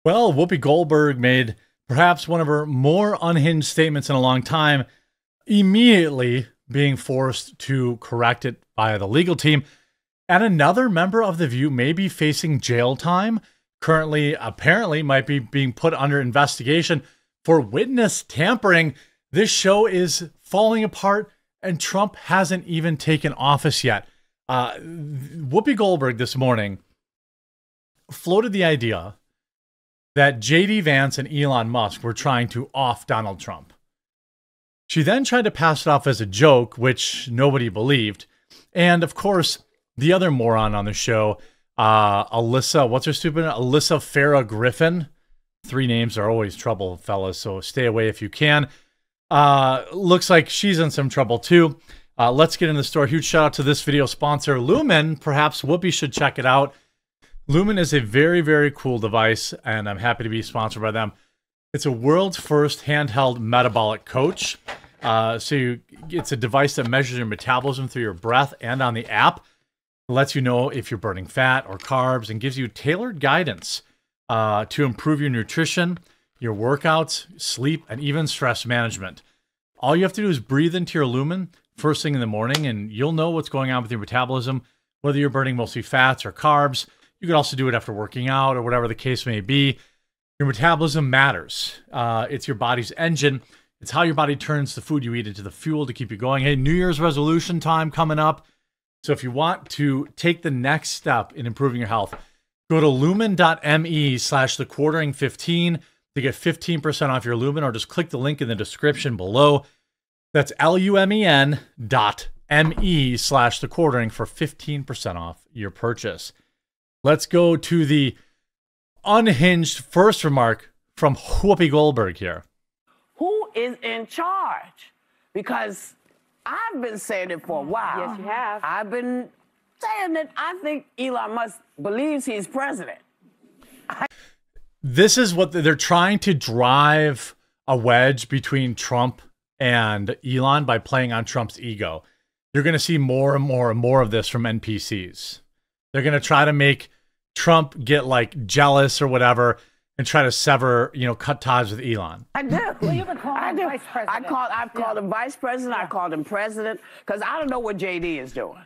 Well, Whoopi Goldberg made perhaps one of her more unhinged statements in a long time, immediately being forced to correct it by the legal team. And another member of The View may be facing jail time. Currently, apparently, might be being put under investigation for witness tampering. This show is falling apart, and Trump hasn't even taken office yet. Whoopi Goldberg this morning floated the idea that J.D. Vance and Elon Musk were trying to off Donald Trump. She then tried to pass it off as a joke, which nobody believed. And of course, the other moron on the show, Alyssa Farah Griffin. 3 names are always trouble, fellas, so stay away if you can. Looks like she's in some trouble too. Let's get into the story. Huge shout out to this video sponsor, Lumen. Perhaps Whoopi should check it out. Lumen is a very, very cool device, and I'm happy to be sponsored by them. It's a world's first handheld metabolic coach. It's a device that measures your metabolism through your breath and on the app. It lets you know if you're burning fat or carbs and gives you tailored guidance to improve your nutrition, your workouts, sleep, and even stress management. All you have to do is breathe into your Lumen first thing in the morning, and you'll know what's going on with your metabolism, whether you're burning mostly fats or carbs. You could also do it after working out or whatever the case may be. Your metabolism matters. It's your body's engine. It's how your body turns the food you eat into the fuel to keep you going. Hey, New Year's resolution time coming up. So if you want to take the next step in improving your health, go to lumen.me/thequartering15 to get 15% off your Lumen, or just click the link in the description below. That's lumen.me/thequartering for 15% off your purchase. Let's go to the unhinged first remark from Whoopi Goldberg here. Who is in charge? Because I've been saying it for a while. Yes, you have. I've been saying that I think Elon Musk believes he's president. This is what they're trying to drive a wedge between Trump and Elon by playing on Trump's ego. You're going to see more and more and more of this from NPCs. They're going to try to make Trump get like jealous or whatever and try to sever, cut ties with Elon. I do. Well, you can call him vice president. I've called him vice president. I called him president because I don't know what JD is doing.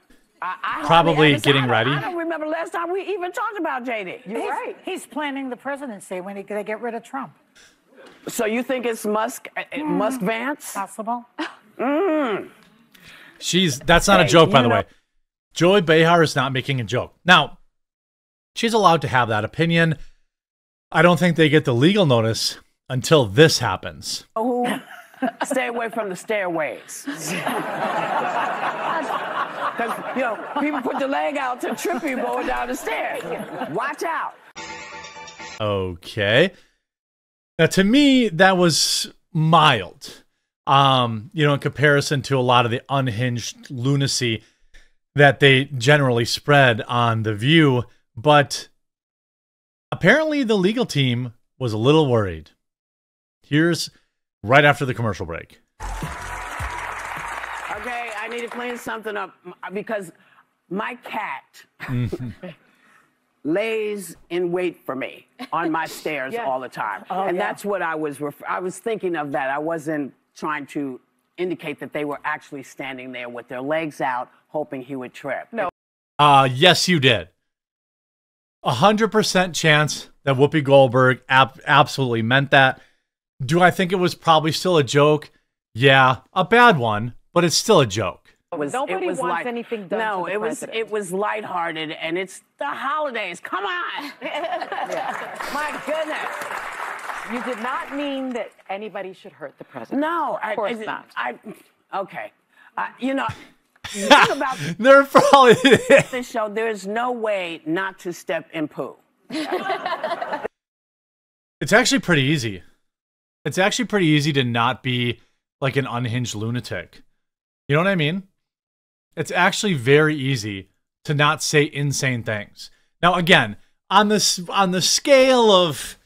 Probably getting ready. I don't remember the last time we even talked about JD. You're right. He's planning the presidency when they get rid of Trump. So you think it's Musk Vance? Possible. That's not a joke, by the way. Joy Behar is not making a joke. Now, she's allowed to have that opinion. I don't think they get the legal notice until this happens. Oh, stay away from the stairways. Because, people put the leg out to trip you going down the stairs. Watch out. Okay. Now, to me, that was mild, in comparison to a lot of the unhinged lunacy that they generally spread on The View. But apparently the legal team was a little worried. Here's right after the commercial break. Okay, I need to clean something up because my cat lays in wait for me on my stairs all the time. That's what I was thinking of that. I wasn't trying to indicate that they were actually standing there with their legs out, hoping he would trip. No. Yes, you did. 100% chance that Whoopi Goldberg absolutely meant that. Do I think it was probably still a joke? Yeah, a bad one, but it's still a joke. Nobody wants anything done. No, to the president. It was lighthearted, and it's the holidays. Come on. My goodness. You did not mean that anybody should hurt the president. No, of course not. Okay. The thing about They're probably this show, there's no way not to step in poo. It's actually pretty easy. It's actually pretty easy to not be like an unhinged lunatic. You know what I mean? It's actually very easy to not say insane things. Now, again, on the scale of,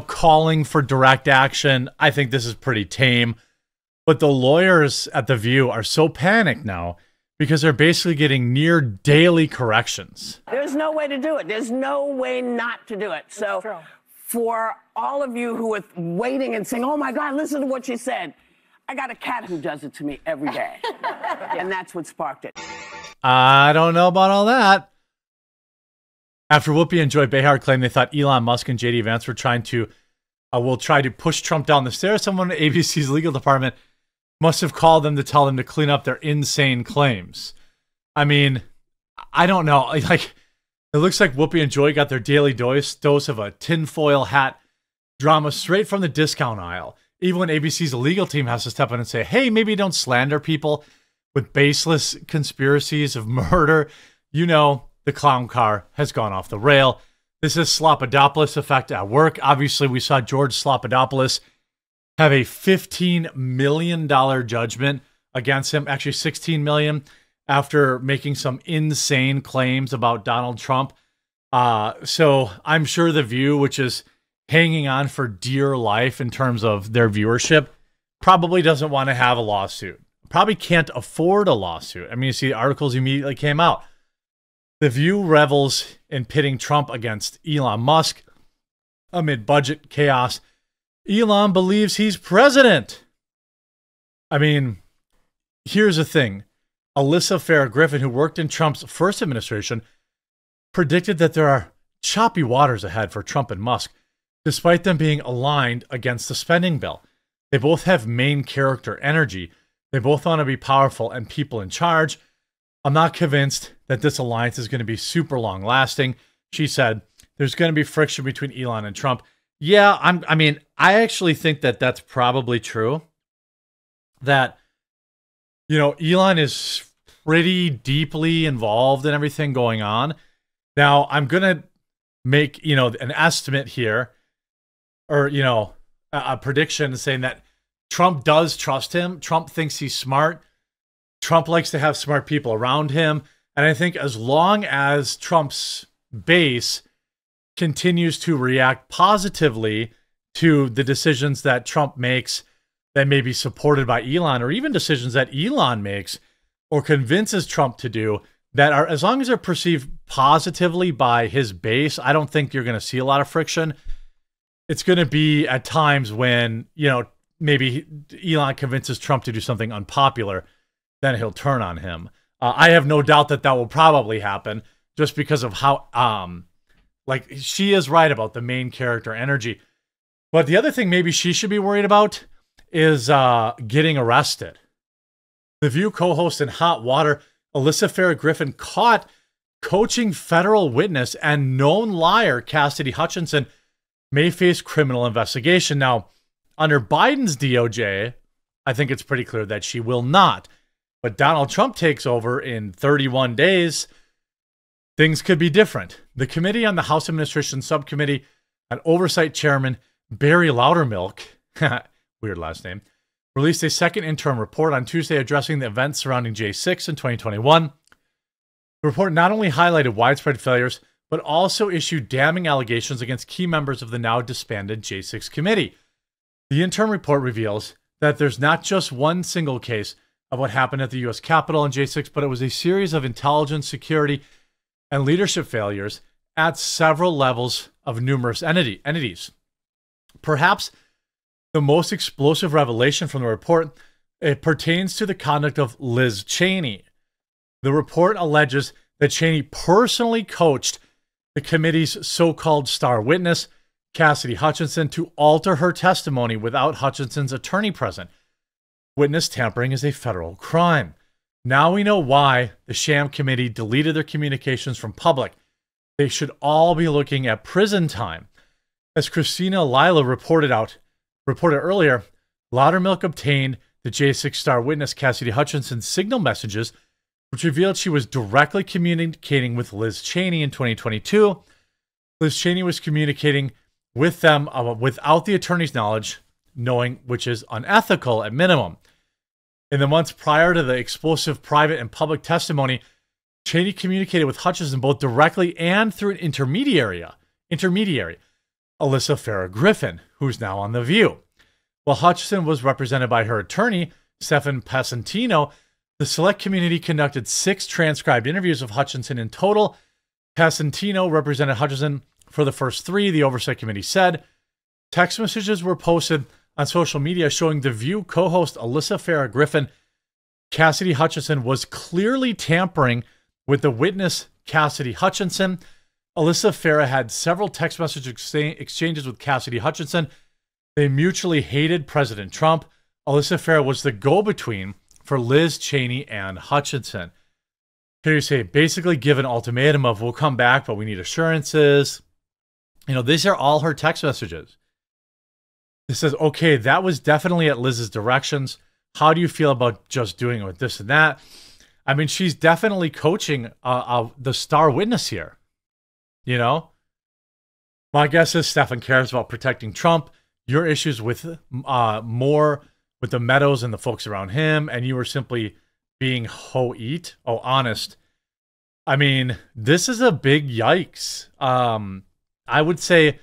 calling for direct action, I think this is pretty tame. But the lawyers at The View are so panicked now because they're basically getting near daily corrections. There's no way to do it. There's no way not to do it. So for all of you who are waiting and saying, oh my God, listen to what she said. I got a cat who does it to me every day. And that's what sparked it. I don't know about all that. After Whoopi and Joy Behar claimed they thought Elon Musk and JD Vance were will try to push Trump down the stairs, someone at ABC's legal department must have called them to tell them to clean up their insane claims. I mean, I don't know. Like, it looks like Whoopi and Joy got their daily dose of a tinfoil hat drama straight from the discount aisle. Even when ABC's legal team has to step in and say, hey, maybe don't slander people with baseless conspiracies of murder. You know, the clown car has gone off the rail. This is Slopadopoulos effect at work. Obviously, we saw George Slopadopoulos have a $15 million judgment against him, actually $16 million, after making some insane claims about Donald Trump. So I'm sure The View, which is hanging on for dear life in terms of their viewership, probably doesn't want to have a lawsuit. Probably can't afford a lawsuit. I mean, you see the articles immediately came out. The View revels in pitting Trump against Elon Musk amid budget chaos. Elon believes he's president. I mean, here's the thing. Alyssa Farah Griffin, who worked in Trump's first administration, predicted that there are choppy waters ahead for Trump and Musk, despite them being aligned against the spending bill. They both have main character energy. They both want to be powerful and people in charge. I'm not convinced that this alliance is going to be super long lasting. She said, there's going to be friction between Elon and Trump. Yeah, I actually think that that's probably true. That, you know, Elon is pretty deeply involved in everything going on. Now, I'm going to make, you know, an estimate here, or, you know, a prediction saying that Trump does trust him. Trump thinks he's smart. Trump likes to have smart people around him. And I think as long as Trump's base continues to react positively to the decisions that Trump makes that may be supported by Elon, or even decisions that Elon makes or convinces Trump to do, that are, as long as they're perceived positively by his base, I don't think you're going to see a lot of friction. It's going to be at times when, you know, maybe Elon convinces Trump to do something unpopular, then he'll turn on him. I have no doubt that that will probably happen, just because of how, like, she is right about the main character energy. But the other thing maybe she should be worried about is getting arrested. The View co-host in Hot Water, Alyssa Farah Griffin, caught coaching federal witness and known liar Cassidy Hutchinson, may face criminal investigation. Now, under Biden's DOJ, I think it's pretty clear that she will not. But Donald Trump takes over in 31 days. Things could be different. The committee on the House Administration Subcommittee and Oversight Chairman Barry Loudermilk, weird last name, released a second interim report on Tuesday addressing the events surrounding J6 in 2021. The report not only highlighted widespread failures, but also issued damning allegations against key members of the now disbanded J6 committee. The interim report reveals that there's not just one single case of what happened at the U.S. Capitol in J6, but it was a series of intelligence, security, and leadership failures at several levels of numerous entities. Perhaps the most explosive revelation from the report, it pertains to the conduct of Liz Cheney. The report alleges that Cheney personally coached the committee's so-called star witness, Cassidy Hutchinson, to alter her testimony without Hutchinson's attorney present. Witness tampering is a federal crime. Now we know why the sham committee deleted their communications from public. They should all be looking at prison time. As Christina Lila reported earlier, Loudermilk obtained the J6 star witness Cassidy Hutchinson's signal messages, which revealed she was directly communicating with Liz Cheney in 2022. Liz Cheney was communicating with them without the attorney's knowledge, knowing, which is unethical at minimum. In the months prior to the explosive private and public testimony, Cheney communicated with Hutchinson both directly and through an intermediary, Alyssa Farah Griffin, who's now on The View. While Hutchinson was represented by her attorney, Stephan Passantino, the select community conducted 6 transcribed interviews of Hutchinson in total. Passantino represented Hutchinson for the first three, the Oversight Committee said. Text messages were posted on social media showing The View co-host Alyssa Farah Griffin Cassidy Hutchinson was clearly tampering with the witness Cassidy Hutchinson. Alyssa Farah had several text message exchanges with Cassidy Hutchinson. They mutually hated President Trump. Alyssa Farah was the go-between for Liz Cheney and Hutchinson. Here you say, basically give an ultimatum of, we'll come back, but we need assurances. You know, these are all her text messages. It says, okay, that was definitely at Liz's directions. How do you feel about just doing it with this and that? I mean, she's definitely coaching the star witness here. You know? My guess is Stefan cares about protecting Trump. Your issues with more with the Meadows and the folks around him, and you were simply being honest. I mean, this is a big yikes. I would say,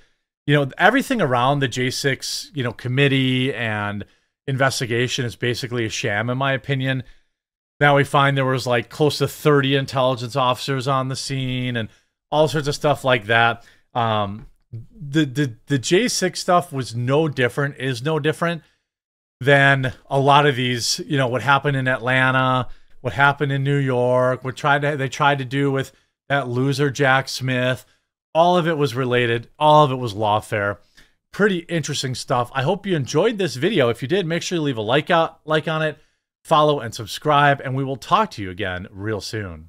you know, everything around the J6, you know, committee and investigation is basically a sham, in my opinion. Now we find there was like close to 30 intelligence officers on the scene and all sorts of stuff like that. The J6 stuff was no different, is no different than a lot of these, you know, what happened in Atlanta, what happened in New York, what they tried to do with that loser Jack Smith. All of it was related. All of it was lawfare. Pretty interesting stuff. I hope you enjoyed this video. If you did, make sure you leave a like on it, follow and subscribe, and we will talk to you again real soon.